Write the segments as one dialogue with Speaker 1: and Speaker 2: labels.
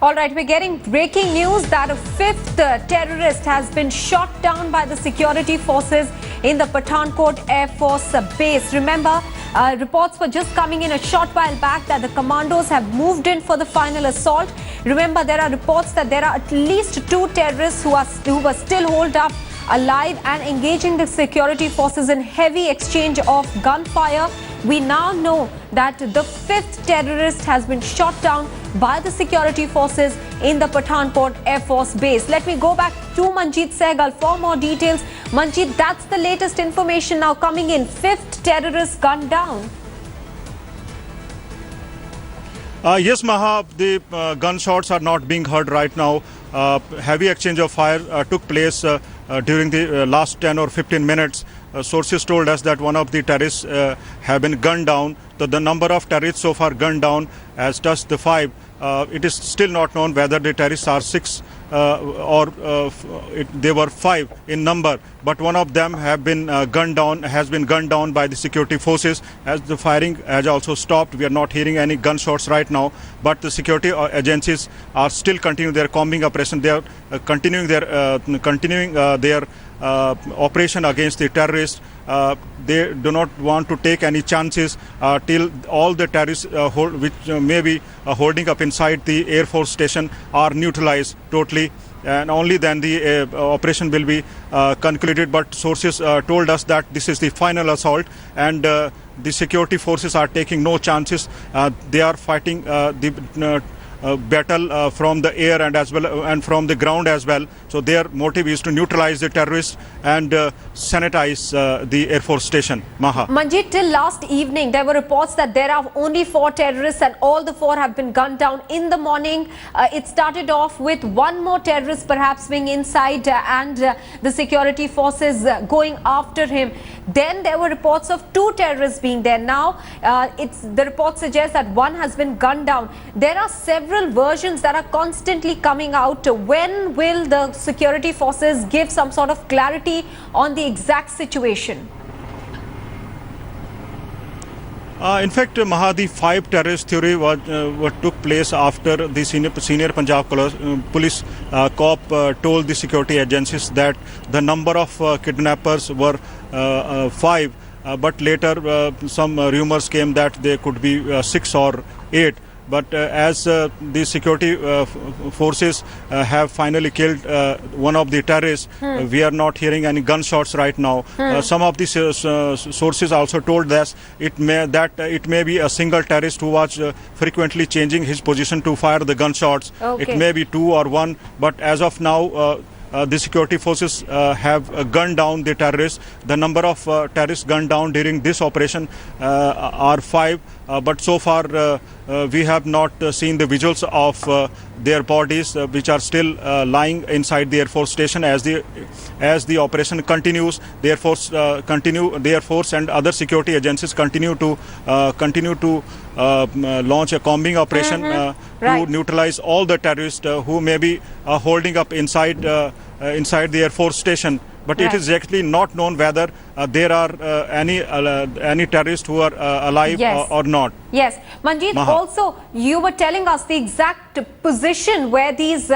Speaker 1: All right, we're getting breaking news that a fifth terrorist has been shot down by the security forces in the Pathankot Air Force base. Remember, reports were just coming in a short while back that the commandos have moved in for the final assault. Remember, there are reports that there are at least 2 terrorists who were still holed up alive and engaging the security forces in heavy exchange of gunfire. We now know that the 5th terrorist has been shot down by the security forces in the Pathankot Air Force base. Let me go back to Manjeet Sehgal for more details. Manjeet, that's the latest information now coming in. 5th terrorist gunned down.
Speaker 2: Yes, Maha, the gunshots are not being heard right now. Heavy exchange of fire took place during the last 10 or 15 minutes. Sources told us that one of the terrorists have been gunned down. The number of terrorists so far gunned down has touched the 5. It is still not known whether the terrorists are 6 or they were 5 in number, but one of them has been gunned down by the security forces. As the firing has also stopped, we are not hearing any gunshots right now, but the security agencies are still continuing their combing operation. They are continuing their operation against the terrorists. They do not want to take any chances till all the terrorists which may be holding up inside the Air Force station are neutralized totally, and only then the operation will be concluded. But sources told us that this is the final assault, and the security forces are taking no chances. They are fighting the battle from the air and as well and from the ground as well. So their motive is to neutralize the terrorists and sanitize the Air Force station. Maha.
Speaker 1: Manjeet, till last evening there were reports that there are only 4 terrorists and all the 4 have been gunned down. In the morning it started off with 1 more terrorist perhaps being inside and the security forces going after him. Then there were reports of 2 terrorists being there. Now the report suggests that 1 has been gunned down. There are several versions that are constantly coming out. When will the security forces give some sort of clarity on the exact situation?
Speaker 2: In fact, Maha, the 5 terrorist theory what took place after the senior Punjab police cop told the security agencies that the number of kidnappers were 5, but later some rumors came that there could be 6 or 8. But as the security forces have finally killed one of the terrorists, we are not hearing any gunshots right now. Some of the sources also told us it may be a single terrorist who was frequently changing his position to fire the gunshots.
Speaker 1: Okay.
Speaker 2: It may be 2 or 1, but as of now, the security forces have gunned down the terrorists. The number of terrorists gunned down during this operation are 5, but so far we have not seen the visuals of their bodies, which are still lying inside the Air Force station. As the operation continues, the Air Force and other security agencies continue to launch a combing operation to neutralize all the terrorists who may be holding up inside the Air Force station. But it is actually not known whether there are any terrorists who are alive or not.
Speaker 1: Yes. Manjeet, also you were telling us the exact position where these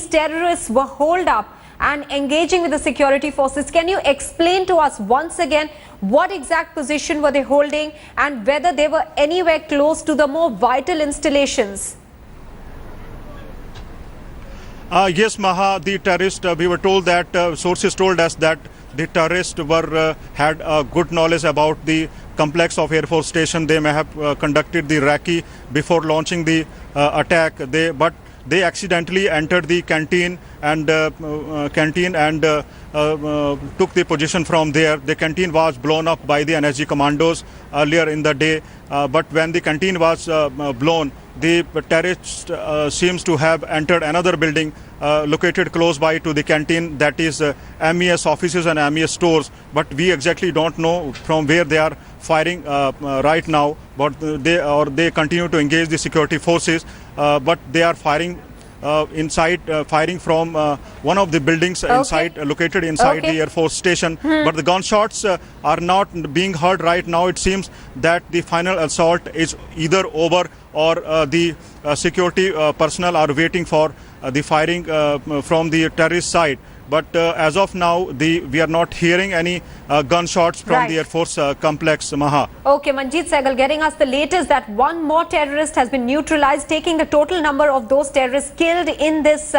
Speaker 1: terrorists were holed up and engaging with the security forces. Can you explain to us once again what exact position were they holding and whether they were anywhere close to the more vital installations?
Speaker 2: Yes, Maha, the terrorists, we were told that sources told us that the terrorists had good knowledge about the complex of Air Force Station. They may have conducted the recce before launching the attack. But they accidentally entered the canteen and took the position from there. The canteen was blown up by the NSG commandos earlier in the day. But when the canteen was blown, the terrorists seems to have entered another building located close by to the canteen, that is MES offices and MES stores. But we exactly don't know from where they are firing right now. But they continue to engage the security forces. But they are firing firing from one of the buildings located inside the Air Force station. But the gunshots are not being heard right now. It seems that the final assault is either over or the security personnel are waiting for the firing from the terrorist side. But as of now, we are not hearing any gunshots from the Air Force complex, Maha.
Speaker 1: Okay, Manjeet Sehgal getting us the latest that one more terrorist has been neutralized, taking the total number of those terrorists killed in this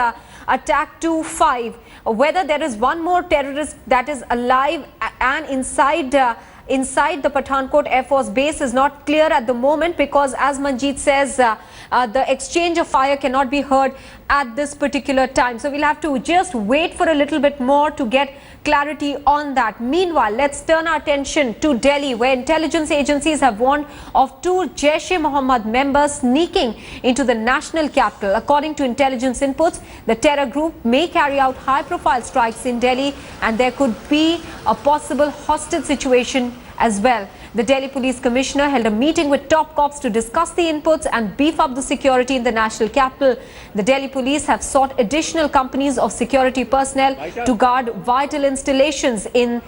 Speaker 1: attack to 5. Whether there is one more terrorist that is alive and inside the Pathankot Air Force base is not clear at the moment, because as Manjeet says, the exchange of fire cannot be heard at this particular time. So we'll have to just wait for a little bit more to get clarity on that. Meanwhile, let's turn our attention to Delhi, where intelligence agencies have warned of 2 Jaish-e-Mohammed members sneaking into the national capital. According to intelligence inputs, the terror group may carry out high-profile strikes in Delhi, and there could be a possible hostage situation as well. The Delhi Police Commissioner held a meeting with top cops to discuss the inputs and beef up the security in the national capital. The Delhi Police have sought additional companies of security personnel to guard vital installations in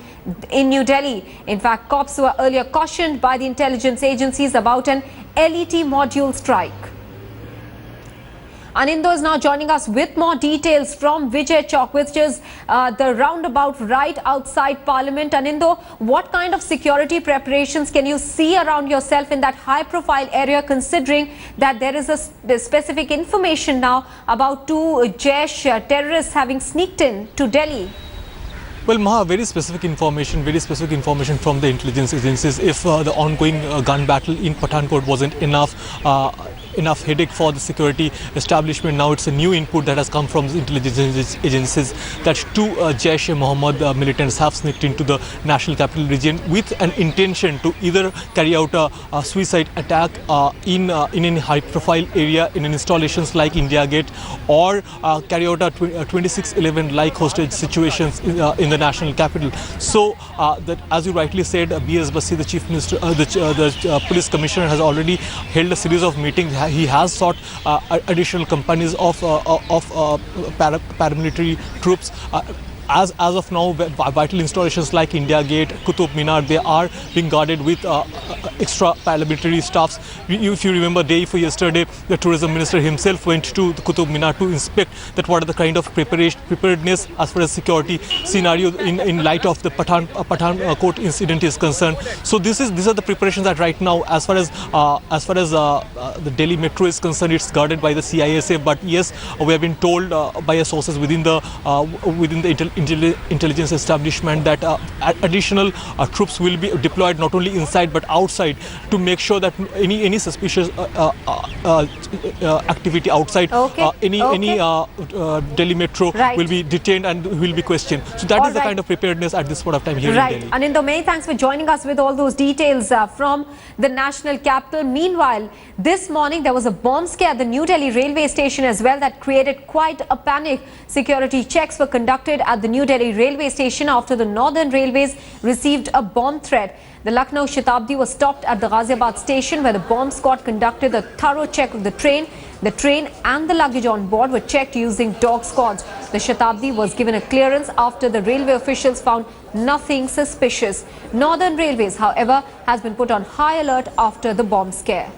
Speaker 1: New Delhi. In fact, cops were earlier cautioned by the intelligence agencies about an LET module strike. Anindo is now joining us with more details from Vijay Chowk, which is the roundabout right outside Parliament. Anindo, what kind of security preparations can you see around yourself in that high-profile area, considering that there is a specific information now about 2 Jaish terrorists having sneaked in to Delhi?
Speaker 3: Well, Maha, very specific information from the intelligence agencies. If the ongoing gun battle in Pathankot wasn't enough headache for the security establishment, now it's a new input that has come from the intelligence agencies that 2 Jaish-e-Mohammed militants have sneaked into the national capital region with an intention to either carry out a suicide attack in any high-profile area, in installations like India Gate, or carry out a 26/11 like hostage situations in the national capital. So that, as you rightly said, B.S. Bassi, the Chief Minister, the Police Commissioner, has already held a series of meetings. He has sought additional companies of paramilitary troops. As of now, vital installations like India Gate, Qutub Minar, they are being guarded with extra paramilitary staffs. If you remember, day before yesterday, the tourism minister himself went to the Qutub Minar to inspect that what are the kind of preparedness as far as security scenario in light of the Pathankot incident is concerned. So these are the preparations that right now, as far as the Delhi Metro is concerned, it's guarded by the CISA. But yes, we have been told by sources within the intelligence establishment that additional troops will be deployed not only inside but outside to make sure that any suspicious activity outside any Delhi Metro will be detained and will be questioned. So that is the kind of preparedness at this point of time here in Delhi.
Speaker 1: Anindo, many thanks for joining us with all those details from the national capital. Meanwhile, this morning there was a bomb scare at the New Delhi railway station as well that created quite a panic. Security checks were conducted at the New Delhi railway station after the Northern Railways received a bomb threat. The Lucknow Shatabdi was stopped at the Ghaziabad station, where the bomb squad conducted a thorough check of the train. The train and the luggage on board were checked using dog squads. The Shatabdi was given a clearance after the railway officials found nothing suspicious. Northern Railways, however, has been put on high alert after the bomb scare.